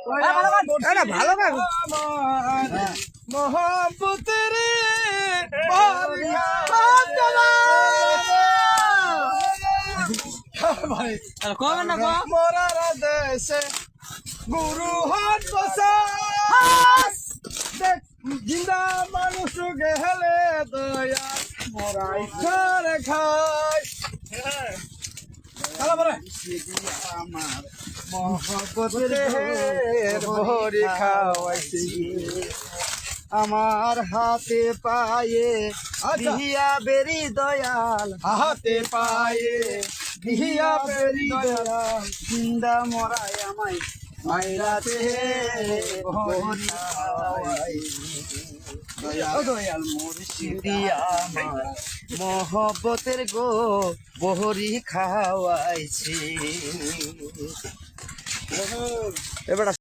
ভালো গান মোহাম্মতের মোরার দেশে গুরু হাত বসা জিন্দা মানুষ গেলে দয়া মোরাই ঘরে খায় আমার মহব্বতের ভরি খাওয়াইছি আমার হাতে পায়ে বিহিয়া বেরি দয়াল হাতে পায়ে বিহিয়া বেরি দয়াল জিন্দা মরাই আমায় মাইরাতে ভরি খাওয়াইছি দয়াল মুর্শিদি আমার মহব্বতের গো বহরি খাওয়াইছি এবার